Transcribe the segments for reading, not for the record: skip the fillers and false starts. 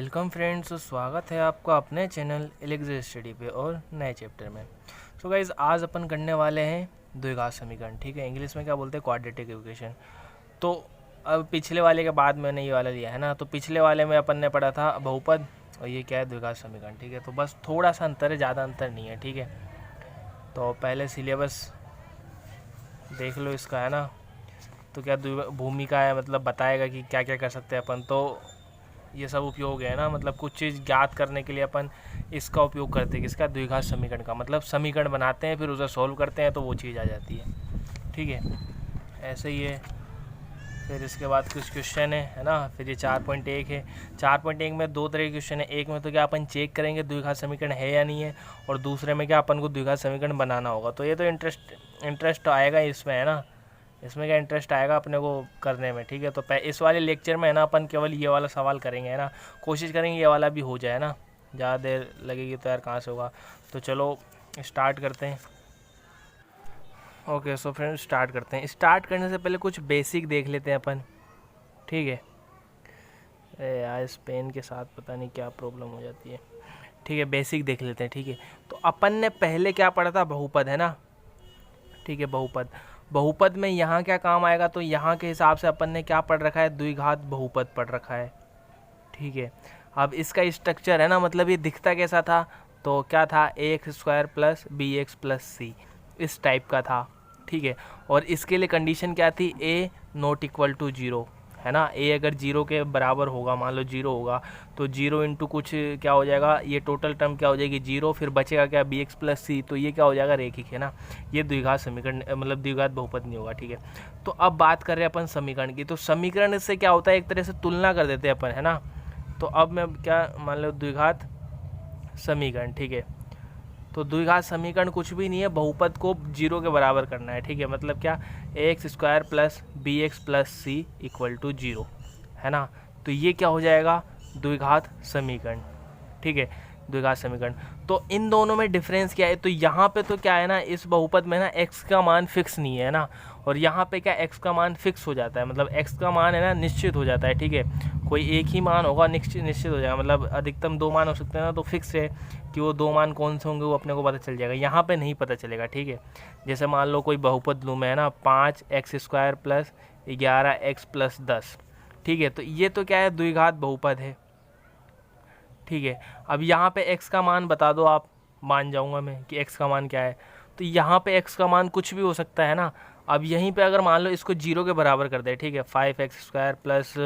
Welcome friends, स्वागत है आपका अपने चैनल एलेक्स स्टडी पे और नए चैप्टर में। सो गाइज, आज अपन करने वाले हैं द्विघात समीकरण। ठीक है, इंग्लिश में क्या बोलते हैं, क्वाड्रेटिक इक्वेशन। तो अब पिछले वाले के बाद मैंने ये वाला लिया है ना, तो पिछले वाले में अपन ने पढ़ा था बहुपद और ये क्या है, द्विघात समीकरण। ठीक है, तो बस थोड़ा सा अंतर है, ज़्यादा अंतर नहीं है। ठीक है, तो पहले सिलेबस देख लो इसका, है ना। तो क्या भूमिका है, मतलब बताएगा कि क्या क्या कर सकते हैं अपन। तो ये सब उपयोग है ना, मतलब कुछ चीज़ ज्ञात करने के लिए अपन इसका उपयोग करते हैं, किसका, द्विघात समीकरण का। मतलब समीकरण बनाते हैं, फिर उसे सॉल्व करते हैं तो वो चीज़ आ जाती है। ठीक है, ऐसे ही है। फिर इसके बाद कुछ क्वेश्चन है ना। फिर ये 4.1 है। 4.1 में दो तरह के क्वेश्चन है। एक में तो क्या अपन चेक करेंगे द्विघात समीकरण है या नहीं है, और दूसरे में क्या अपन को द्विघात समीकरण बनाना होगा। तो ये तो इंटरेस्ट आएगा इसमें, है ना। इसमें क्या इंटरेस्ट आएगा अपने को करने में। ठीक है, तो इस वाले लेक्चर में है ना अपन केवल ये वाला सवाल करेंगे, है ना। कोशिश करेंगे ये वाला भी हो जाए ना, ज़्यादा देर लगेगी तो यार कहाँ से होगा। तो चलो स्टार्ट करते हैं। ओके, सो फ्रेंड्स स्टार्ट करते हैं। स्टार्ट करने से पहले कुछ बेसिक देख लेते हैं अपन। ठीक है, यार इस पेन के साथ पता नहीं क्या प्रॉब्लम हो जाती है। ठीक है, बेसिक देख लेते हैं। ठीक है, तो अपन ने पहले क्या पढ़ा था, बहुपद, है ना। ठीक है, बहुपद में यहाँ क्या काम आएगा, तो यहाँ के हिसाब से अपन ने क्या पढ़ रखा है, द्विघात बहुपद पढ़ रखा है। ठीक है, अब इसका स्ट्रक्चर है ना, मतलब ये दिखता कैसा था, तो क्या था, ax² plus B x plus C, इस टाइप का था। ठीक है, और इसके लिए कंडीशन क्या थी, a नॉट इक्वल टू 0, है ना। a अगर 0 के बराबर होगा, मान लो 0 होगा, तो 0 इंटू कुछ क्या हो जाएगा, ये टोटल टर्म क्या हो जाएगी 0, फिर बचेगा क्या, बी एक्स प्लस सी, तो ये क्या हो जाएगा, रेखिक, है ना। ये द्विघात समीकरण, मतलब द्विघात बहुपद नहीं होगा। ठीक है, तो अब बात कर रहे हैं अपन समीकरण की। तो समीकरण से क्या होता है, एक तरह से तुलना कर देते हैं अपन, है ना। तो अब मैं क्या मान लो, द्विघात समीकरण। ठीक है, तो द्विघात समीकरण कुछ भी नहीं है, बहुपद को 0 के बराबर करना है। ठीक है, मतलब क्या, ax² plus B x plus C equal to 0, है ना। तो ये क्या हो जाएगा, द्विघात समीकरण। ठीक है, द्विघात समीकरण। तो इन दोनों में डिफरेंस क्या है, तो यहाँ पे तो क्या है ना, इस बहुपद में ना x का मान फिक्स नहीं है ना, और यहाँ पे क्या x का मान फिक्स हो जाता है, मतलब x का मान है ना निश्चित हो जाता है। ठीक है, कोई एक ही मान होगा, निश्चित हो जाएगा, मतलब अधिकतम 2 मान हो सकते हैं ना, तो फिक्स है कि वो 2 मान कौन से होंगे वो अपने को पता चल जाएगा। यहाँ पे नहीं पता चलेगा। ठीक है, जैसे मान लो कोई बहुपद लूँ मैं, है ना, 5x² प्लस 11x प्लस 10। ठीक है, तो ये तो क्या है, द्विघात बहुपद है। ठीक है, अब यहाँ पे x का मान बता दो आप, मान जाऊँगा मैं कि x का मान क्या है। तो यहाँ पे x का मान कुछ भी हो सकता है ना। अब यहीं पे अगर मान लो इसको 0 के बराबर कर दे, ठीक है, 5x² प्लस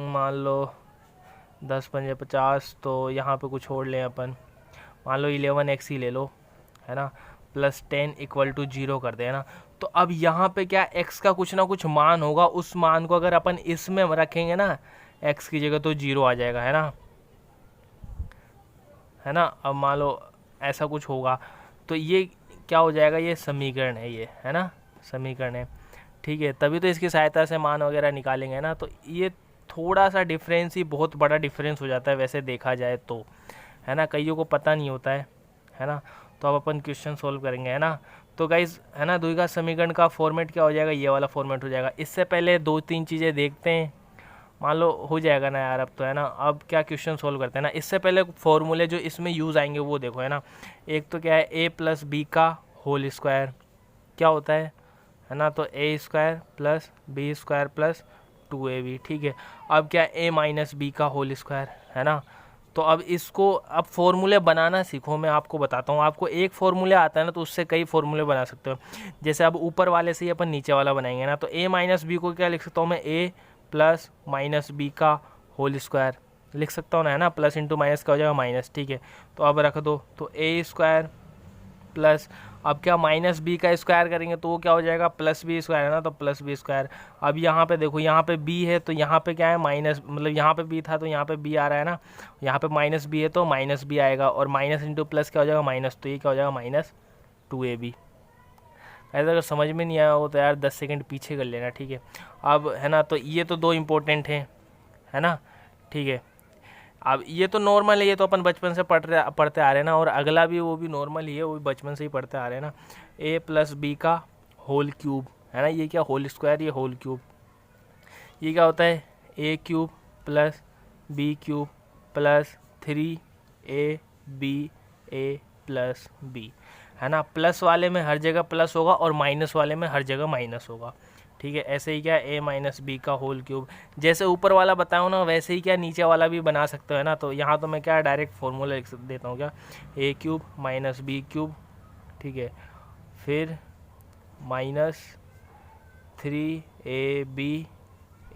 मान लो 10 पंजे 50, तो यहाँ पे कुछ छोड़ लें अपन, मान लो 11x ही ले लो, है ना, प्लस 10 इक्वल टू 0 कर दे, है ना। तो अब यहाँ पे क्या, x का कुछ ना कुछ मान होगा, उस मान को अगर अपन इसमें रखेंगे ना, x की जगह, तो 0 आ जाएगा, है ना, है ना। अब मान लो ऐसा कुछ होगा, तो ये क्या हो जाएगा, ये समीकरण है, ये, है ना, समीकरण है। ठीक है, तभी तो इसकी सहायता से मान वगैरह निकालेंगे ना। तो ये थोड़ा सा डिफरेंस ही बहुत बड़ा डिफरेंस हो जाता है वैसे देखा जाए तो, है ना, कईयों को पता नहीं होता है ना। तो अब अपन क्वेश्चन सोल्व करेंगे, है ना। तो गाइज, है ना, द्विघात समीकरण का फॉर्मेट क्या हो जाएगा, ये वाला फॉर्मेट हो जाएगा। इससे पहले 2-3 चीज़ें देखते हैं, मान लो हो जाएगा ना यार, अब तो, है ना। अब क्या क्वेश्चन सोल्व करते हैं ना, इससे पहले फॉर्मूले जो इसमें यूज़ आएंगे वो देखो, है ना। एक तो क्या है, a प्लस बी का होल स्क्वायर क्या होता है ना, तो a² plus b² plus 2ab। ठीक है, अब क्या, a माइनस बी का होल स्क्वायर, है ना। तो अब इसको, अब फॉर्मूले बनाना सीखो, मैं आपको बताता हूँ। आपको एक फॉर्मूले आता है ना, तो उससे कई फॉर्मूले बना सकते हो। जैसे अब ऊपर वाले से ही अपन नीचे वाला बनाएंगे ना, तो a माइनस बी को क्या लिख सकता हूँ मैं, a प्लस माइनस बी का होल स्क्वायर लिख सकता हूँ ना, है ना। प्लस इंटू माइनस का हो जाएगा माइनस। ठीक है, तो अब रख दो, तो a² प्लस, अब क्या, माइनस बी का स्क्वायर करेंगे तो वो क्या हो जाएगा, प्लस बी स्क्वायर, है ना, तो प्लस बी स्क्वायर। अब यहाँ पे देखो, यहाँ पे b है तो यहाँ पे क्या है, माइनस, मतलब यहाँ पे b था तो यहाँ पे b आ रहा है ना, यहाँ पे माइनस b है तो माइनस b आएगा, और माइनस इंटू प्लस क्या हो जाएगा, माइनस, तो ये क्या हो जाएगा, माइनस 2ab। ऐसा अगर समझ में नहीं आया हो तो यार 10 सेकंड पीछे कर लेना। ठीक है, अब, है ना, तो ये तो 2 इम्पोर्टेंट हैं, है ना। ठीक है, अब ये तो नॉर्मल है, ये तो अपन बचपन से पढ़ते आ रहे हैं ना, और अगला भी वो भी नॉर्मल ही है, वो भी बचपन से ही पढ़ते आ रहे हैं ना। a प्लस बी का होल क्यूब, है ना, ये क्या, होल स्क्वायर, ये होल क्यूब, ये क्या होता है, a³ plus B cube plus 3ab plus B, है ना। प्लस वाले में हर जगह प्लस होगा और माइनस वाले में हर जगह माइनस होगा, ठीक है। ऐसे ही क्या a माइनस बी का होल क्यूब, जैसे ऊपर वाला बताऊँ ना वैसे ही क्या नीचे वाला भी बना सकते हो, है ना। तो यहाँ तो मैं क्या डायरेक्ट फॉर्मूला लिख देता हूँ, क्या a cube minus B cube, ठीक है, फिर minus 3ab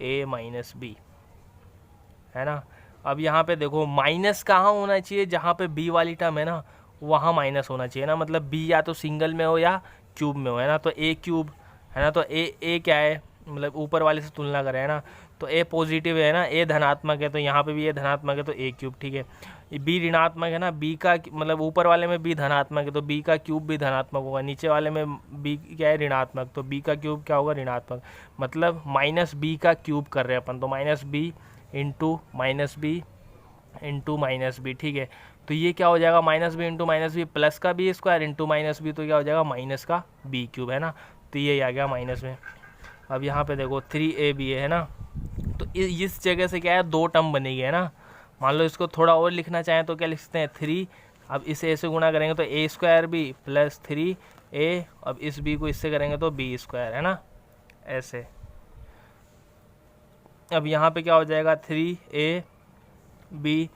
a minus B, है ना। अब यहाँ पे देखो माइनस कहाँ होना चाहिए, जहाँ पे b वाली टर्म है ना वहाँ माइनस होना चाहिए ना, मतलब b या तो सिंगल में हो या क्यूब में हो, है ना। तो a क्यूब, है ना, तो a क्या है, मतलब ऊपर वाले से तुलना करें, है ना, तो a पॉजिटिव है ना, a धनात्मक है, तो यहाँ पे भी a धनात्मक है तो a क्यूब, ठीक है। b ऋणात्मक है ना, b का मतलब ऊपर वाले में b धनात्मक है तो b का क्यूब भी धनात्मक होगा, नीचे वाले में b क्या है ऋणात्मक, तो b का क्यूब क्या होगा ऋणात्मक, मतलब माइनस b का क्यूब कर रहे हैं अपन, तो minus b into minus B, ठीक है। तो ये क्या हो जाएगा minus B into minus B plus का B square into minus B, तो क्या हो जाएगा माइनस का बी क्यूब, है ना। तो ये आ गया माइनस में। अब यहाँ पे देखो 3ab है ना, तो इस जगह से क्या है दो टर्म बनेगी, है ना। मान लो इसको थोड़ा और लिखना चाहें तो क्या लिखते हैं 3, अब इस a से गुणा करेंगे तो a square B plus 3a, अब इस b को इससे करेंगे तो b स्क्वायर, है ना, ऐसे। अब यहाँ पे क्या हो जाएगा 3ab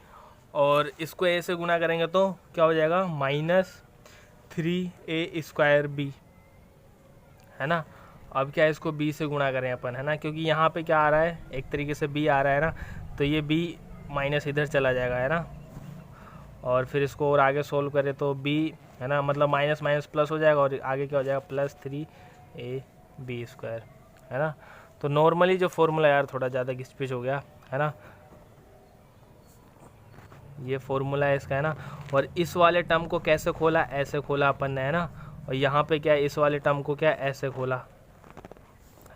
और इसको a से गुणा करेंगे तो क्या हो जाएगा माइनस 3a स्क्वायर b, है ना। अब क्या इसको b से गुणा करें अपन, है ना, क्योंकि यहाँ पे क्या आ रहा है एक तरीके से b आ रहा है ना, तो ये b माइनस इधर चला जाएगा, है ना। और फिर इसको और आगे सोल्व करें तो b, है ना, मतलब माइनस माइनस प्लस हो जाएगा और आगे क्या हो जाएगा प्लस 3ab स्क्वायर, है ना। तो नॉर्मली जो फॉर्मूला यार थोड़ा ज़्यादा घिस-पिच हो गया, है ना, ये फॉर्मूला है इसका, है ना। और इस वाले टर्म को कैसे खोला, ऐसे खोला अपन ने, है ना। और यहाँ पे क्या इस वाले टर्म को क्या ऐसे खोला,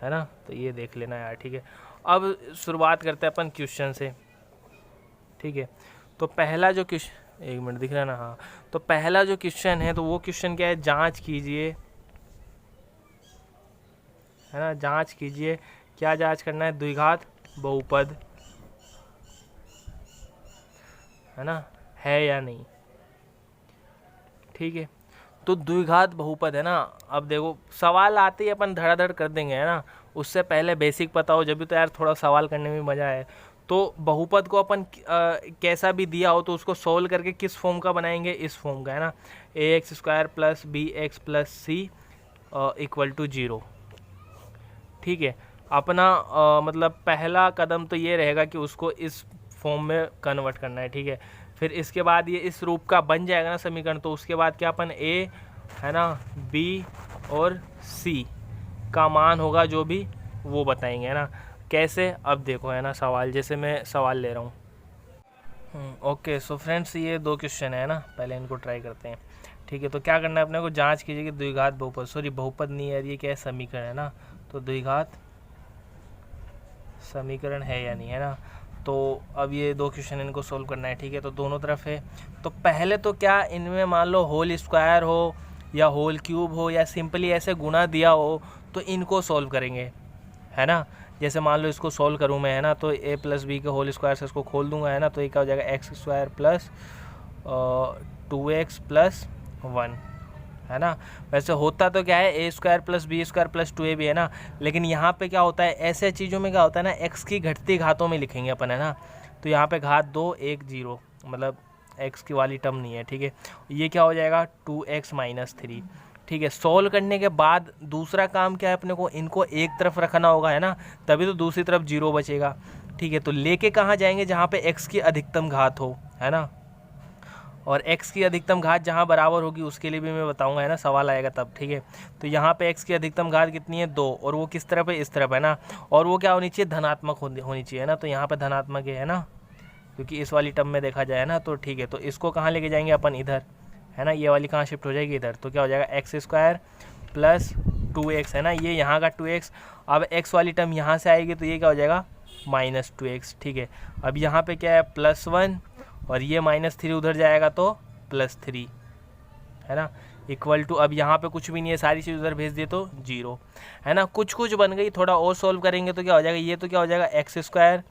है ना। तो ये देख लेना यार, ठीक है। अब शुरुआत करते हैं अपन क्वेश्चन से, ठीक है। तो पहला जो क्वेश्चन, एक मिनट दिख रहा है ना, हाँ, तो पहला जो क्वेश्चन है तो वो क्वेश्चन क्या है, जांच कीजिए, है ना, जांच कीजिए, क्या जांच करना है, द्विघात बहुपद, है ना, है या नहीं, ठीक है। तो द्विघात बहुपद है ना, अब देखो सवाल आते ही अपन धड़ाधड़ कर देंगे, है ना, उससे पहले बेसिक पता हो, जब भी तो यार थोड़ा सवाल करने में मज़ा आए। तो बहुपद को अपन कैसा भी दिया हो तो उसको सोल्व करके किस फॉर्म का बनाएंगे, इस फॉर्म का, है ना, ax square plus B x plus C equal to 0, ठीक है। अपना मतलब पहला कदम तो ये रहेगा कि उसको इस फॉर्म में कन्वर्ट करना है, ठीक है। फिर इसके बाद ये इस रूप का बन जाएगा ना समीकरण, तो उसके बाद क्या अपन a, है ना, b और c का मान होगा जो भी वो बताएंगे, है ना। कैसे, अब देखो, है ना, सवाल जैसे मैं सवाल ले रहा हूँ। ओके, सो फ्रेंड्स ये दो क्वेश्चन है ना, पहले इनको ट्राई करते हैं, ठीक है। तो क्या करना है अपने को, जांच कीजिए कि द्विघात बहुपद, सॉरी बहुपद नहीं है ये, क्या है समीकरण, है ना, तो द्विघात समीकरण है या नहीं, है ना। तो अब ये दो क्वेश्चन इनको सोल्व करना है, ठीक है। तो दोनों तरफ है, तो पहले तो क्या इनमें मान लो होल स्क्वायर हो या होल क्यूब हो या सिंपली ऐसे गुणा दिया हो तो इनको सोल्व करेंगे, है ना। जैसे मान लो इसको सोल्व करूँ मैं, है ना, तो a प्लस बी के होल स्क्वायर से इसको खोल दूंगा, है ना, तो ये क्या हो जाएगा x square plus 2x plus 1, है ना। वैसे होता तो क्या है a square plus B square plus 2ab, है ना, लेकिन यहाँ पे क्या होता है ऐसे चीज़ों में क्या होता है ना, x की घटती घातों में लिखेंगे अपन, है ना। तो यहाँ पे घात 2 1 0, मतलब x की वाली टर्म नहीं है, ठीक है। ये क्या हो जाएगा 2x माइनस 3, ठीक है। सोल्व करने के बाद दूसरा काम क्या है अपने को, इनको एक तरफ रखना होगा, है ना, तभी तो दूसरी तरफ 0 बचेगा, ठीक है। तो लेके कहाँ जाएंगे, जहाँ पे x की अधिकतम घात हो, है ना, और x की अधिकतम घात जहाँ बराबर होगी उसके लिए भी मैं बताऊंगा, है ना, सवाल आएगा तब, ठीक है। तो यहाँ पे x की अधिकतम घात कितनी है 2, और वो किस तरफ है, इस तरफ, है ना, और वो क्या होनी चाहिए धनात्मक होनी चाहिए, है ना। तो यहाँ पे धनात्मक है ना, क्योंकि इस वाली टर्म में देखा जाए ना, तो ठीक है। तो इसको कहाँ लेके जाएंगे अपन, इधर, है ना, ये वाली कहाँ शिफ्ट हो जाएगी इधर, तो क्या हो जाएगा एक्स स्क्वायर प्लस 2x, है ना, ये यहाँ का 2x, अब x वाली टर्म यहाँ से आएगी तो ये क्या हो जाएगा माइनस 2x, ठीक है। अब यहाँ पे क्या है +1 और ये -3 उधर जाएगा तो +3, है ना, इक्वल टू, अब यहाँ पे कुछ भी नहीं है, सारी चीज़ उधर भेज दिए तो 0, है ना। कुछ कुछ बन गई, थोड़ा और सोल्व करेंगे तो क्या हो जाएगा, ये तो क्या हो जाएगा एक्स स्क्वायर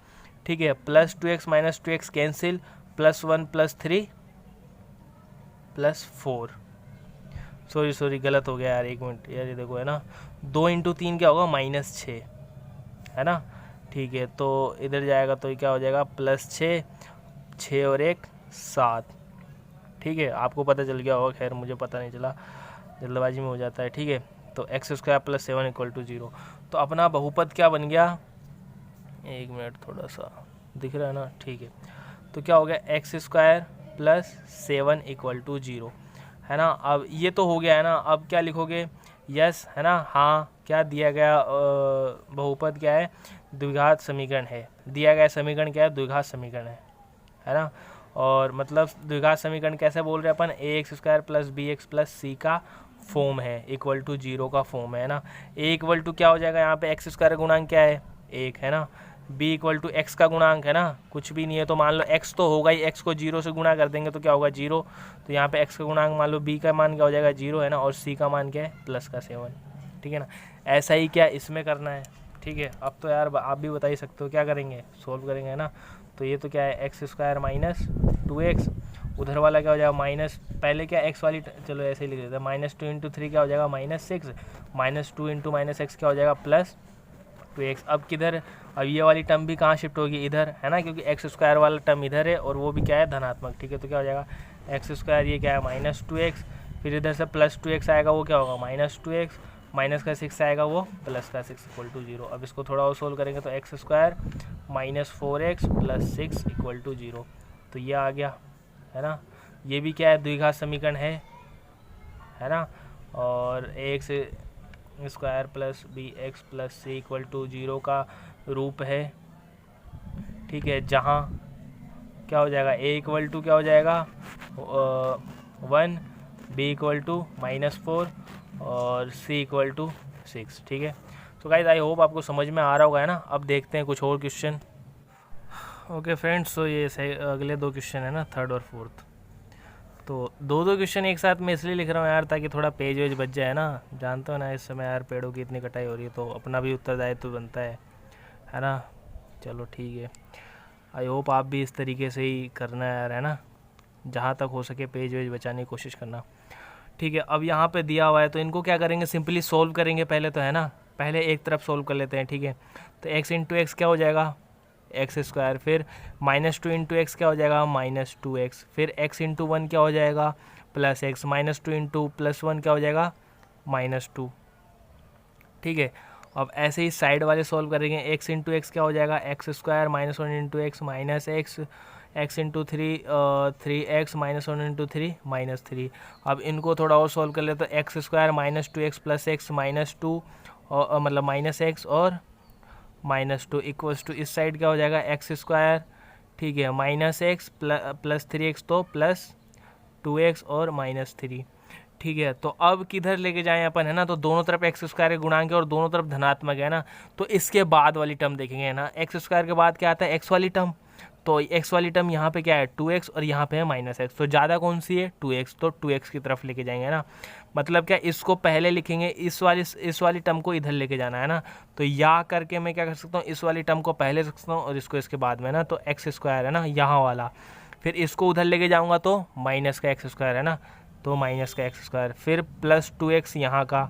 ठीक है, plus 2x minus 2x cancel, plus 1 plus 3 plus 4, sorry गलत हो गया यार, 1 मिनट यार, ये देखो है ना, 2 इंटू 3 क्या होगा, -6 है ना। ठीक है, तो इधर जाएगा तो ये क्या हो जाएगा, +6, 6 और 1 7। ठीक है, आपको पता चल गया होगा, खैर मुझे पता नहीं चला, जल्दबाजी में हो जाता है। ठीक है, तो x² + 7 = 0। तो अपना बहुपद क्या बन गया, 1 मिनट थोड़ा सा दिख रहा है ना, ठीक है, तो क्या हो गया, x² + 7 = 0 है ना। अब ये तो हो गया है ना, अब क्या लिखोगे, यस है ना, हाँ, क्या दिया गया बहुपद क्या है, द्विघात समीकरण है, दिया गया समीकरण क्या है, द्विघात समीकरण है ना। और मतलब द्विघात समीकरण कैसे बोल रहे हैं अपन, ax² + bx + c का फॉर्म है, = 0 का फॉर्म है ना। a = क्या हो जाएगा यहाँ पे, x² गुणांक क्या है, 1 है ना, b = x का गुणांक है ना, कुछ भी नहीं है, तो मान लो x तो होगा ही, x को 0 से गुणा कर देंगे तो क्या होगा, 0, तो यहाँ पे x का गुणांक मान लो, b का मान क्या हो जाएगा, 0 है ना, और c का मान क्या है, +7, ठीक है ना। ऐसा ही क्या इसमें करना है, ठीक है। अब तो यार आप भी बता ही सकते हो, क्या करेंगे, सोल्व करेंगे है ना। तो ये तो क्या है, x² - 2x, उधर वाला क्या हो जाएगा, माइनस, पहले क्या x वाली, चलो ऐसे ही लिख देते हैं, -2 × 3 क्या हो जाएगा, -6, -2 × -x क्या हो जाएगा, +2x। अब किधर, अब ये वाली टर्म भी कहाँ शिफ्ट होगी, इधर है ना, क्योंकि x² वाला टर्म इधर है और वो भी क्या है, धनात्मक। ठीक है, तो क्या हो जाएगा, x², ये क्या है, -2x, फिर इधर से +2x आएगा, वो क्या होगा, -2x, माइनस का 6 आएगा, वो प्लस का 6 = 0। अब इसको थोड़ा और सोल्व करेंगे तो x² - 4x + 6 = 0, तो ये आ गया है ना। ये भी क्या है, द्विघात समीकरण है ना। और ax² + bx + c = 0 का रूप है, ठीक है, जहाँ क्या हो जाएगा, a = क्या हो जाएगा, 1, b = -4 और c = 6। ठीक है, तो गाइस आई होप आपको समझ में आ रहा होगा है ना। अब देखते हैं कुछ और क्वेश्चन। ओके फ्रेंड्स, तो ये अगले 2 क्वेश्चन है ना, 3rd और 4th। तो 2 क्वेश्चन एक साथ मैं इसलिए लिख रहा हूँ यार, ताकि थोड़ा पेज वेज बच जाए ना। जानते हो ना, इस समय यार पेड़ों की इतनी कटाई हो रही है, तो अपना भी उत्तरदायित्व बनता है ना। चलो ठीक है, आई होप आप भी इस तरीके से ही करना यार, है ना, जहाँ तक हो सके पेज वेज बचाने की कोशिश करना। ठीक है, अब यहाँ पे दिया हुआ है, तो इनको क्या करेंगे, सिंपली सोल्व करेंगे पहले तो, है ना। पहले एक तरफ सोल्व कर लेते हैं, ठीक है। तो x × x क्या हो जाएगा, x², फिर -2 × x क्या हो जाएगा, -2x, फिर x × 1 क्या हो जाएगा, +x, -2 × +1 क्या हो जाएगा, -2। ठीक है, अब ऐसे ही साइड वाले सोल्व करेंगे, x × x क्या हो जाएगा, x² - 1 × x -x, x × 3 3x, -1 × 3 -3। अब इनको थोड़ा और सोल्व कर ले तो x² - 2x + x -2, और मतलब -x और -2 = इस साइड क्या हो जाएगा, x², ठीक है, -x + 3x, तो +2x और -3। ठीक है, तो अब किधर लेके जाएं अपन, है ना। तो दोनों तरफ x² गुणांक है और दोनों तरफ धनात्मक है ना। तो इसके बाद वाली टर्म देखेंगे, है ना। x² के बाद क्या आता है, x वाली टर्म, तो x वाली टर्म यहाँ पे क्या है, 2x, और यहाँ पे है -x, तो ज़्यादा कौन सी है, 2x, तो 2x की तरफ लेके जाएंगे, है ना। मतलब क्या, इसको पहले लिखेंगे, इस वाली टर्म को इधर लेके जाना है ना। तो या करके मैं क्या कर सकता हूँ, इस वाली टर्म को पहले रख सकता हूँ और इसको इसके बाद में, ना। तो x² है ना, यहाँ वाला, फिर इसको उधर लेके जाऊँगा तो माइनस का x² है ना, तो माइनस का x², फिर +2x यहाँ का,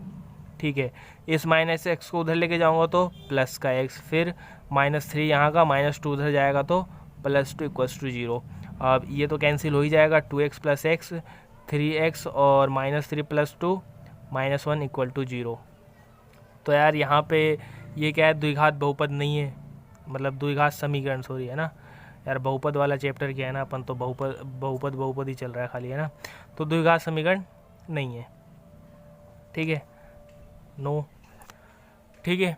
ठीक है, इस -x को उधर लेके जाऊँगा तो प्लस का x, फिर -3 यहाँ का, -2 उधर जाएगा तो +2 = 0। अब ये तो कैंसिल हो ही जाएगा, 2x + x, 3x और -3 + 2 -1 = 0। तो यार यहाँ पे ये क्या है, द्विघात बहुपद नहीं है, मतलब द्विघात समीकरण, सॉरी, है ना यार। बहुपद वाला चैप्टर क्या है ना, अपन तो बहुपद ही चल रहा है खाली, है ना। तो द्विघात समीकरण नहीं है, ठीक है, नो, ठीक है,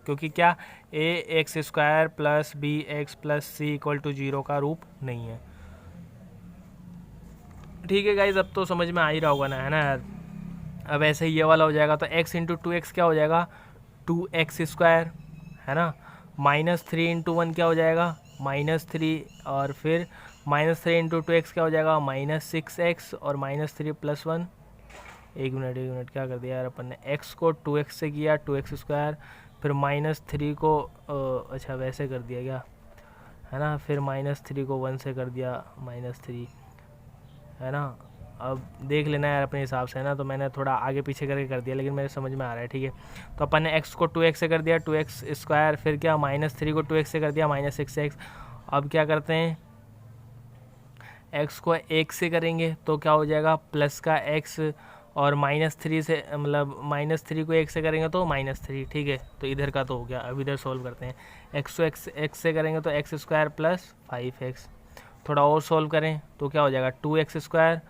क्योंकि क्या, ax² + bx + c = 0 का रूप नहीं है। ठीक है गाइज, अब तो समझ में आ ही रहा होगा ना, है ना यार। अब ऐसे ही ये वाला हो जाएगा, तो x × 2x क्या हो जाएगा, 2x², है ना, -3 × 1 क्या हो जाएगा, -3, और फिर -3 × 2x क्या हो जाएगा, -6x, और -3 + 1, एक मिनट क्या कर दिया यार अपन ने, x को 2x से किया, 2x², फिर -3 को अच्छा वैसे कर दिया क्या, है ना, फिर -3 को 1 से कर दिया -3, है ना। अब देख लेना यार अपने हिसाब से, है ना, तो मैंने थोड़ा आगे पीछे करके कर दिया, लेकिन मेरे समझ में आ रहा है, ठीक है। तो अपन ने x को 2x से कर दिया 2x स्क्वायर, फिर क्या -3 को 2x से कर दिया -6x। अब क्या करते हैं, x को 1 से करेंगे तो क्या हो जाएगा प्लस का x, और -3 से मतलब -3 को 1 से करेंगे तो -3, ठीक है। तो इधर का तो हो गया। अब इधर सॉल्व करते हैं, x को x से करेंगे तो x स्क्वायर प्लस 5x। थोड़ा और सॉल्व करें तो क्या हो जाएगा 2x स्क्वायर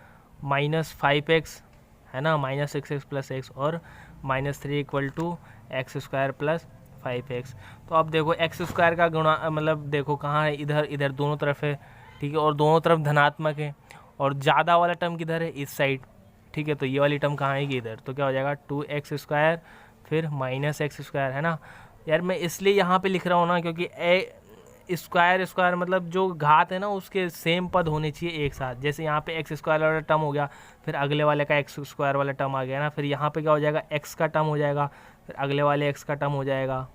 माइनस 5x, है ना, -6x प्लस x, और -3 equal to X square plus 5x। तो अब देखो x स्क्वायर का गुणा मतलब देखो कहाँ है, इधर इधर दोनों तरफ है, ठीक है, और दोनों तरफ धनात्मक है, और ज़्यादा वाला टर्म किधर है, इस साइड, ठीक है। तो ये वाली टर्म कहाँ आएगी, इधर। तो क्या हो जाएगा 2x स्क्वायर फिर -x स्क्वायर, है ना। यार मैं इसलिए यहाँ पे लिख रहा हूँ ना, क्योंकि स्क्वायर स्क्वायर मतलब जो घात है ना उसके सेम पद होने चाहिए एक साथ। जैसे यहाँ पे x स्क्वायर वाला टर्म हो गया, फिर अगले वाले का x स्क्वायर वाला टर्म आ गया ना, फिर यहाँ पे क्या हो जाएगा x का टर्म हो जाएगा, फिर अगले वाले x का टर्म हो जाएगा,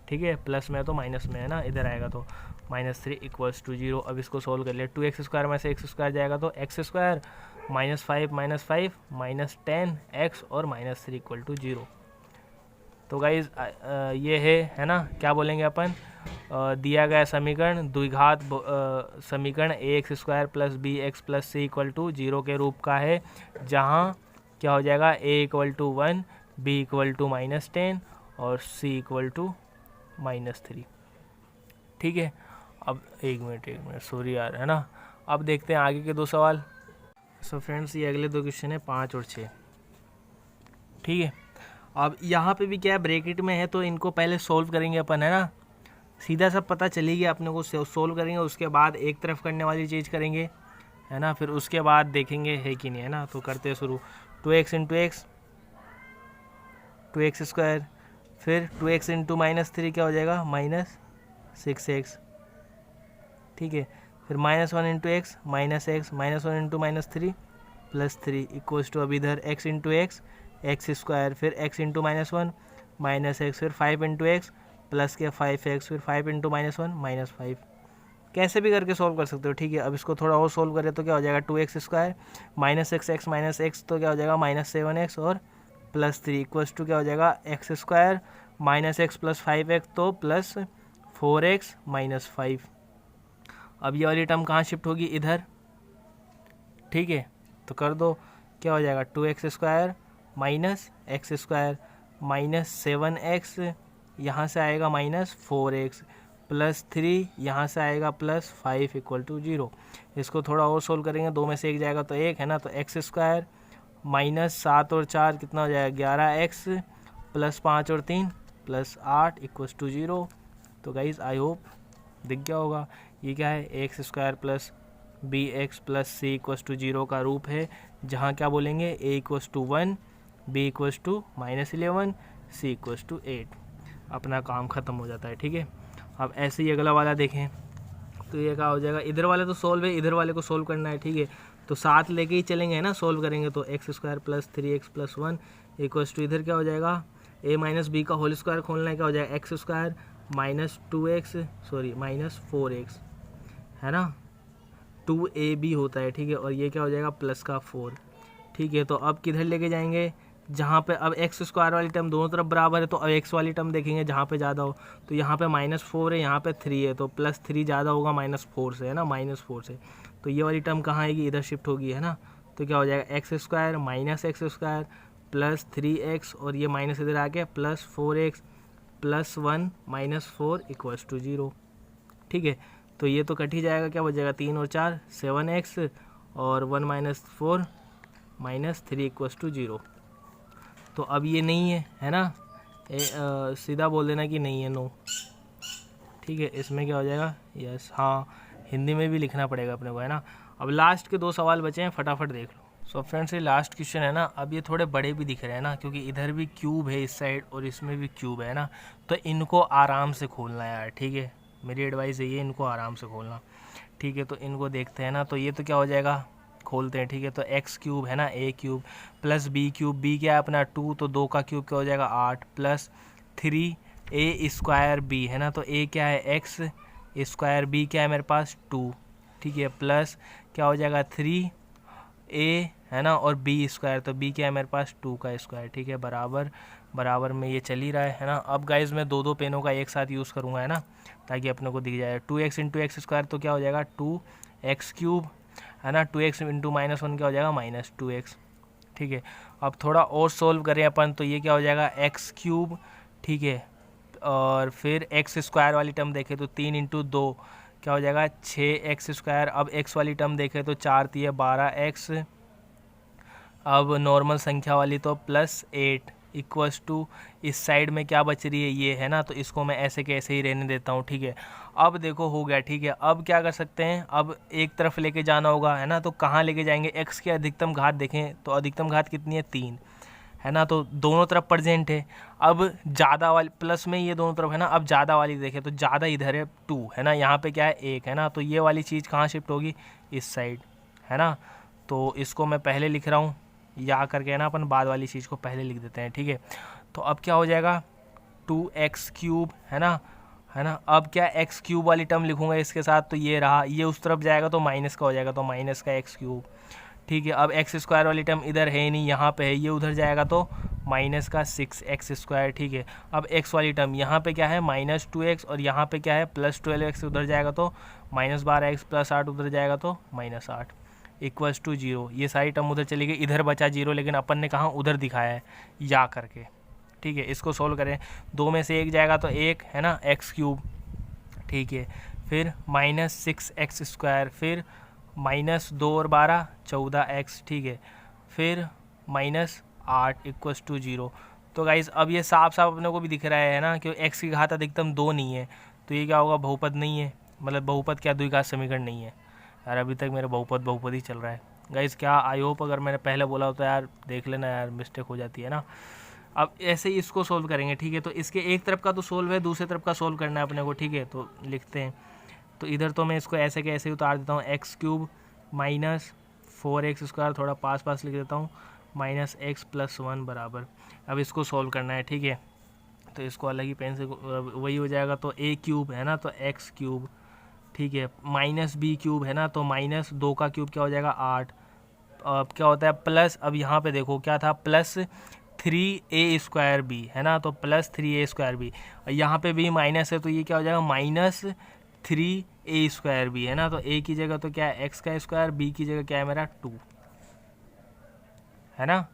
ठीक है। प्लस में तो माइनस में, है ना, इधर आएगा तो -3 इक्वल्स टू 0। अब इसको सोल्व कर लिया, 2x स्क्वायर में से x स्क्वायर जाएगा तो x स्क्वायर -5 -10x और -3 इक्वल टू 0। तो गाइज ये है ना, क्या बोलेंगे अपन, दिया गया समीकरण द्विघात समीकरण ax square plus bx plus c equal to 0 के रूप का है, जहाँ क्या हो जाएगा a equal to 1, b equal to -10 और c इक्वल टू -3, ठीक है। अब एक मिनट सॉरी यार, है ना। अब देखते हैं आगे के 2 सवाल। सो फ्रेंड्स ये अगले 2 क्वेश्चन है 5 और 6, ठीक है। अब यहाँ पे भी क्या है, ब्रैकेट में है, तो इनको पहले सोल्व करेंगे अपन, है ना। सीधा सब पता चली गया अपने को, सोल्व करेंगे, उसके बाद एक तरफ करने वाली चीज़ करेंगे, है ना, फिर उसके बाद देखेंगे है कि नहीं, है ना। तो करते हैं शुरू, 2x into x 2x square, फिर 2x इंटू -3 क्या हो जाएगा -6x, ठीक है। फिर -1 into X -x -1 into -3 +3 equals to, अब इधर x इंटू एक्स स्क्वायर, फिर x इंटू -1 -x, फिर 5 इंटू एक्स प्लस के 5x, फिर 5 इंटू -1 -5। कैसे भी करके सॉल्व कर सकते हो, ठीक है। अब इसको थोड़ा और सॉल्व करें तो क्या हो जाएगा 2x स्क्वायर -6x तो क्या हो जाएगा -7x और +3 इक्वल्स टू क्या हो जाएगा x square -x plus 5x तो प्लस 4x -5। अब ये वाली टर्म कहाँ शिफ्ट होगी, इधर, ठीक है। तो कर दो, क्या हो जाएगा 2x square -x square -7x, यहाँ से आएगा -4x प्लस 3, यहाँ से आएगा +5 इक्वल टू 0। इसको थोड़ा और सोल्व करेंगे, 2 में से 1 जाएगा तो 1, है ना। तो x स्क्वायर -7 और 4 कितना हो जाएगा 11x प्लस 5 और 3 +8 इक्वल्स टू 0। तो गाइज आई होप दिख गया होगा, ये क्या है x square plus bx plus c equals to 0 का रूप है, जहाँ क्या बोलेंगे a equals to 1, b equals to -11, c equals to 8। अपना काम ख़त्म हो जाता है, ठीक है। अब ऐसे ही अगला वाला देखें तो ये क्या हो जाएगा, इधर वाले तो सोल्व है, इधर वाले को सोल्व करना है, ठीक है। तो साथ लेके ही चलेंगे, है ना, सोल्व करेंगे तो x square plus 3x plus 1 equals to, इधर क्या हो जाएगा a माइनस बी का होल स्क्वायर खोलना है, क्या हो जाएगा x स्क्वायर -4x, है ना, 2ab होता है, ठीक है। और ये क्या हो जाएगा प्लस का 4, ठीक है। तो अब किधर लेके जाएंगे, जहाँ पे अब x स्क्वायर वाली टर्म दोनों तरफ बराबर है, तो अब x वाली टर्म देखेंगे जहाँ पे ज़्यादा हो। तो यहाँ पे -4 है, यहाँ पे 3 है, तो +3 ज़्यादा होगा -4 से, है ना, -4 से। तो ये वाली टर्म कहाँ आएगी, इधर शिफ्ट होगी, है ना। तो क्या हो जाएगा x square -x square plus 3x, और ये माइनस इधर आके plus 4x plus 1 -4 equals to 0, ठीक है। तो ये तो कट ही जाएगा, क्या बचेगा 3 और 4 7x और 1 -4 -3 इक्वल्स टू 0। तो अब ये नहीं है ना, सीधा बोल देना कि नहीं है, नो, ठीक है। इसमें क्या हो जाएगा यस, हाँ, हिंदी में भी लिखना पड़ेगा अपने को, है ना। अब लास्ट के 2 सवाल बचे हैं, फटाफट देख लो। सो फ्रेंड्स ये लास्ट क्वेश्चन है ना। अब ये थोड़े बड़े भी दिख रहे हैं ना, क्योंकि इधर भी क्यूब है इस साइड और इसमें भी क्यूब है ना, तो इनको आराम से खोलना है यार, ठीक है। मेरी एडवाइस है ये, इनको आराम से खोलना, ठीक है। तो इनको देखते हैं ना, तो ये तो क्या हो जाएगा, खोलते हैं, ठीक है। तो एक्स क्यूब है ना, a cube plus B cube, B क्या है अपना 2, तो 2 का क्यूब क्या हो जाएगा 8 प्लस 3 a स्क्वायर b, है ना। तो a क्या है x स्क्वायर बी क्या है मेरे पास 2, ठीक है, प्लस क्या हो जाएगा 3a है ना, और बी स्क्वायर, तो बी क्या है मेरे पास 2 का स्क्वायर, ठीक है, बराबर बराबर में ये चल ही रहा है ना। अब गाइज मैं दो पेनों का एक साथ यूज़ करूँगा है ना, ताकि अपने को दिख जाए। 2x इंटू एक्स स्क्वायर तो क्या हो जाएगा 2x क्यूब है ना, 2x इंटू -1 क्या हो जाएगा -2x, ठीक है। अब थोड़ा और सोल्व करें अपन, तो ये क्या हो जाएगा x क्यूब, ठीक है, और फिर एक्स स्क्वायर वाली टर्म देखें तो 3 इंटू 2 क्या हो जाएगा 6x स्क्वायर। अब x वाली टर्म देखें तो 4 3 12x, अब नॉर्मल संख्या वाली तो +8 इक्वल्स टू इस साइड में क्या बच रही है ये है ना, तो इसको मैं ऐसे के ऐसे ही रहने देता हूँ, ठीक है। अब देखो हो गया, ठीक है। अब क्या कर सकते हैं, अब एक तरफ लेके जाना होगा है ना, तो कहाँ लेके जाएंगे, x की अधिकतम घात देखें तो अधिकतम घात कितनी है 3 है ना, तो दोनों तरफ प्रेजेंट है। अब ज़्यादा वाली प्लस में ये दोनों तरफ है ना, अब ज़्यादा वाली देखें तो ज़्यादा इधर है 2 है ना, यहाँ पे क्या है 1 है ना, तो ये वाली चीज़ कहाँ शिफ्ट होगी इस साइड है ना, तो इसको मैं पहले लिख रहा हूँ या करके है ना, अपन बाद वाली चीज़ को पहले लिख देते हैं, ठीक है। तो अब क्या हो जाएगा 2x क्यूब है ना, अब क्या x क्यूब वाली टर्म लिखूंगा इसके साथ, तो ये रहा, ये उस तरफ जाएगा तो माइनस का हो जाएगा, तो माइनस का x क्यूब, ठीक है। अब एक्स स्क्वायर वाली टर्म इधर है नहीं, यहाँ पे है, ये उधर जाएगा तो माइनस का 6x स्क्वायर, ठीक है। अब x वाली टर्म यहाँ पे क्या है -2x, और यहाँ पे क्या है +12x, उधर जाएगा तो -12x, +8 उधर जाएगा तो -8 इक्वल्स टू 0। ये सारी टर्म उधर चली गई, इधर बचा 0, लेकिन अपन ने कहाँ उधर दिखाया है या करके, ठीक है। इसको सोल्व करें, 2 में से 1 जाएगा तो 1 है ना, x क्यूब, ठीक है, फिर -6x स्क्वायर, फिर -2 और 12 14x, ठीक है, फिर -8 इक्वल्स टू 0। तो गाइस अब ये साफ साफ अपने को भी दिख रहा है ना कि x की घात अधिकतम 2 नहीं है, तो ये क्या होगा बहुपद नहीं है, मतलब बहुपद क्या द्विघात समीकरण नहीं है यार। अभी तक मेरा बहुपद ही चल रहा है गाइस। क्या आई होप अगर मैंने पहले बोला हो तो यार देख लेना यार, मिस्टेक हो जाती है ना। अब ऐसे ही इसको सोल्व करेंगे, ठीक है। तो इसके एक तरफ का तो सोल्व है, दूसरे तरफ का सोल्व करना है अपने को, ठीक है। तो लिखते हैं, तो इधर तो मैं इसको ऐसे के ऐसे उतार देता हूँ, x क्यूब -4x स्क्वायर, थोड़ा पास पास लिख देता हूँ, -x + 1 बराबर। अब इसको सोल्व करना है, ठीक है। तो इसको अलग ही पेन से वही हो जाएगा, तो a क्यूब है ना, तो x क्यूब, ठीक है, -b क्यूब है ना, तो -2 का क्यूब क्या हो जाएगा 8। अब क्या होता है प्लस, अब यहाँ पे देखो क्या था +3a स्क्वायर b है ना, तो +3a स्क्वायर b, यहाँ पे भी माइनस है तो ये क्या हो जाएगा -3a स्क्वायर b है ना, तो a की जगह तो क्या है x का स्क्वायर, b की जगह क्या है मेरा 2 है ना,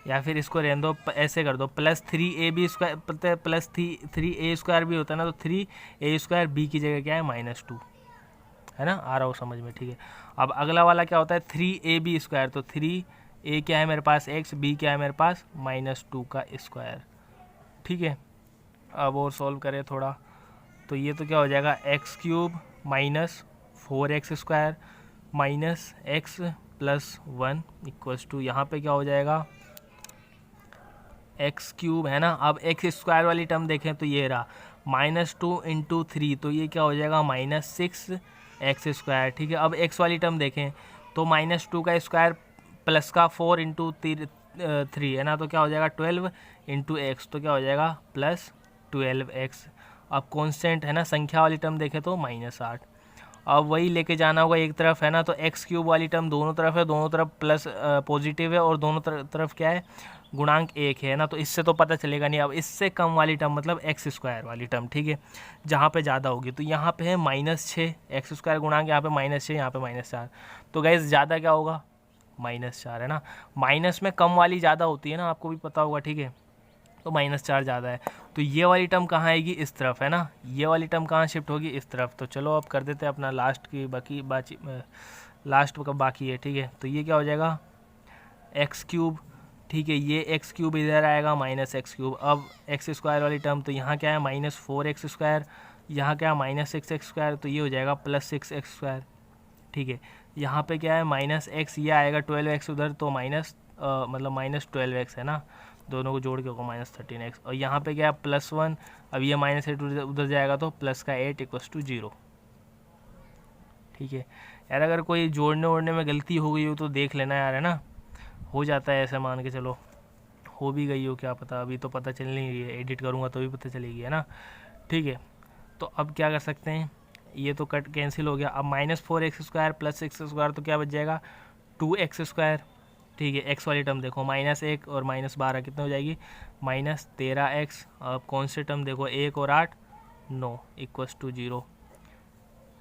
या फिर इसको रहने दो ऐसे कर दो +3ab स्क्वायर +3a स्क्वायर भी होता है ना, तो 3a स्क्वायर b की जगह क्या है -2 है ना, आ रहा हो समझ में, ठीक है। अब अगला वाला क्या होता है 3ab स्क्वायर, तो 3a क्या है मेरे पास x, b क्या है मेरे पास -2 का स्क्वायर, ठीक है। अब और सॉल्व करें थोड़ा, तो ये तो क्या हो जाएगा x cube -4x square -x + 1 equals to, यहाँ पे क्या हो जाएगा x क्यूब है ना। अब x स्क्वायर वाली टर्म देखें तो ये रहा -2 × 3, तो ये क्या हो जाएगा -6x स्क्वायर, ठीक है। अब x वाली टर्म देखें तो -2 का स्क्वायर प्लस का 4 × 3 है ना, तो क्या हो जाएगा 12 × x, तो क्या हो जाएगा +12x। अब कांस्टेंट है ना, संख्या वाली टर्म देखें तो -8। अब वही लेके जाना होगा एक तरफ है ना, तो x क्यूब वाली टर्म दोनों तरफ है, दोनों तरफ प्लस पॉजिटिव है, और दोनों तरफ क्या है गुणांक 1 है ना, तो इससे तो पता चलेगा नहीं। अब इससे कम वाली टर्म मतलब x स्क्वायर वाली टर्म, ठीक है, जहाँ पे ज़्यादा होगी, तो यहाँ पे है -6 x स्क्वायर गुणांक, यहाँ पे -6, यहाँ पे -4, तो गाइस ज़्यादा क्या होगा -4 है ना। माइनस में कम वाली ज़्यादा होती है ना, आपको भी पता होगा, ठीक है, तो -4 ज़्यादा है, तो ये वाली टर्म कहाँ आएगी इस तरफ है ना, ये वाली टर्म कहाँ शिफ्ट होगी इस तरफ। तो चलो अब कर देते हैं अपना लास्ट की लास्ट का बाकी है, ठीक है। तो ये क्या हो जाएगा x क्यूब, ठीक है, ये x क्यूब इधर आएगा -x क्यूब। अब x स्क्वायर वाली टर्म, तो यहाँ क्या है -4x स्क्वायर, यहाँ क्या है -6x स्क्वायर, तो ये हो जाएगा +6x स्क्वायर, ठीक है। यहाँ पे क्या है -x, ये आएगा 12x उधर, तो मतलब -12x है ना, दोनों को जोड़ के होगा -13x, और यहाँ पे क्या है +1, अब ये -8 उधर जाएगा तो +8 इक्वल्स टू 0, ठीक है। यार अगर कोई जोड़ने वोड़ने में गलती हो गई हो तो देख लेना यार, है ना, हो जाता है ऐसे, मान के चलो हो भी गई हो क्या पता, अभी तो पता चल नहीं रही है, एडिट करूँगा तो भी पता चलेगी है ना, ठीक है। तो अब क्या कर सकते हैं, ये तो कट कैंसिल हो गया। अब -4x² प्लस x² तो क्या बच जाएगा 2x²। ठीक है, x वाली टर्म देखो -1 और -12 कितने हो जाएगी -13x। अब कौन से टर्म देखो 1 और 8 9 = 0।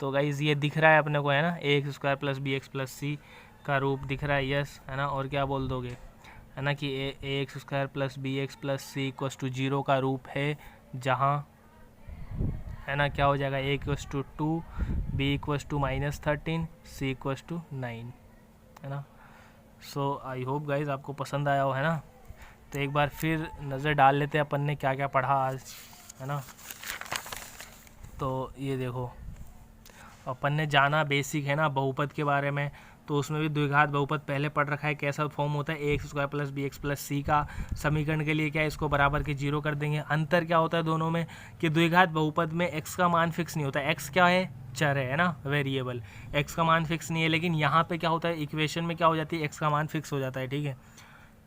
तो गाइज ये दिख रहा है अपने को है ना, ax² प्लस bx+ c का रूप दिख रहा है, यस है ना। और क्या बोल दोगे है ना कि ax² प्लस bx+ c = 0 का रूप है, जहाँ है ना क्या हो जाएगा a = 2, b = -13, c = 9 है ना। सो आई होप गाइज आपको पसंद आया हो है ना। तो एक बार फिर नज़र डाल लेते हैं अपन ने क्या क्या पढ़ा आज है ना। तो ये देखो अपन ने जाना बेसिक है ना बहुपद के बारे में, तो उसमें भी द्विघात बहुपद पहले पढ़ रखा है कैसा फॉर्म होता है ax² प्लस bx+ c का समीकरण के लिए क्या है इसको बराबर के 0 कर देंगे। अंतर क्या होता है दोनों में कि द्विघात बहुपद में x का मान फिक्स नहीं होता, x क्या है चर है ना, वेरिएबल, x का मान फिक्स नहीं है। लेकिन यहाँ पे क्या होता है इक्वेशन में क्या हो जाती है x का मान फिक्स हो जाता है। ठीक है,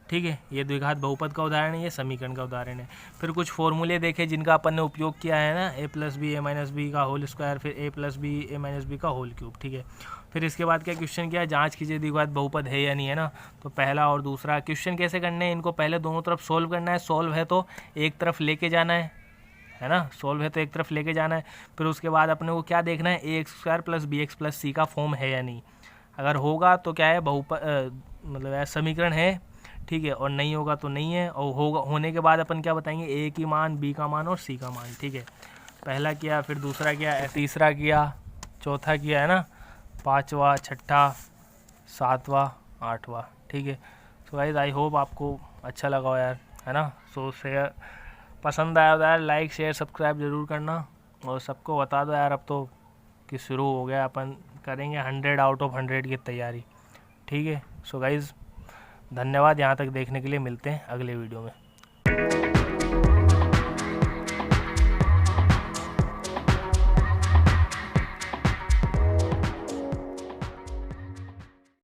ठीक है, ये द्विघात बहुपद का उदाहरण है, ये समीकरण का उदाहरण है। फिर कुछ फॉर्मूले देखे जिनका अपन ने उपयोग किया है ना, a + b a - b का होल स्क्वायर, फिर a + b a - b का होल क्यूब। ठीक है, फिर इसके बाद क्या क्वेश्चन किया, जांच कीजिए द्विघात बहुपद है या नहीं है ना। तो पहला और दूसरा क्वेश्चन कैसे करने हैं, इनको पहले दोनों तरफ सोल्व करना है, सोल्व है तो एक तरफ लेके जाना है ना, सोल्व है तो एक तरफ लेके जाना है। फिर उसके बाद अपने को क्या देखना है ax² प्लस bx+ c का फॉर्म है या नहीं। अगर होगा तो क्या है बहुपद मतलब समीकरण है, ठीक है, और नहीं होगा तो नहीं है। और होगा होने के बाद अपन क्या बताएंगे ए की मान, बी का मान और सी का मान। ठीक है, पहला किया, फिर दूसरा किया, तीसरा किया, चौथा किया है ना, पांचवा, छठा, सातवां, आठवां। ठीक है, सो गाइस आई होप आपको अच्छा लगा हो यार है ना। सो शेयर पसंद आया तो यार लाइक शेयर सब्सक्राइब ज़रूर करना, और सबको बता दो यार अब तो कि शुरू हो गया, अपन करेंगे 100 आउट ऑफ 100 की तैयारी। ठीक है, सो गाइस धन्यवाद यहाँ तक देखने के लिए, मिलते हैं अगले वीडियो में।